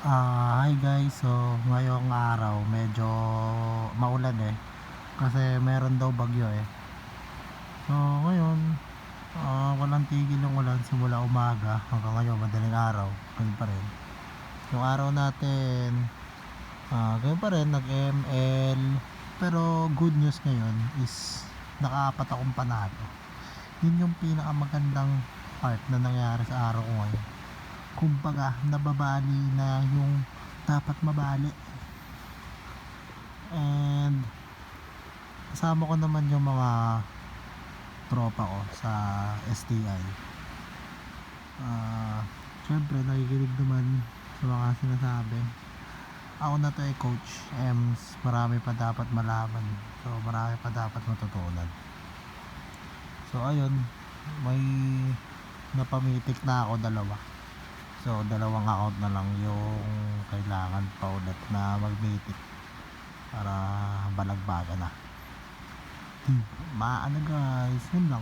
Hi guys, so ngayong araw medyo maulan kasi meron daw bagyo So ngayon, walang tigil yung ulan simula umaga hanggang ngayon madaling araw, ganun pa rin. Yung araw natin, ganun pa rin nag-ML, pero good news ngayon is nakaapat akong panalo. Yun yung pinakamagandang part na nangyari sa araw ko ngayon. Kumbaga nababali na yung dapat mabali, and kasama ko naman yung mga tropa ko sa STI. Syempre nakikinig naman sa mga sinasabi. Ako na to coach Ems, marami pa dapat malaman, so marami pa dapat matutunan. So ayun, may napamitik na ako dalawa. So dalawang account na lang yung kailangan pa ulit na magmitik para balagbaga na. Maano guys, yun lang.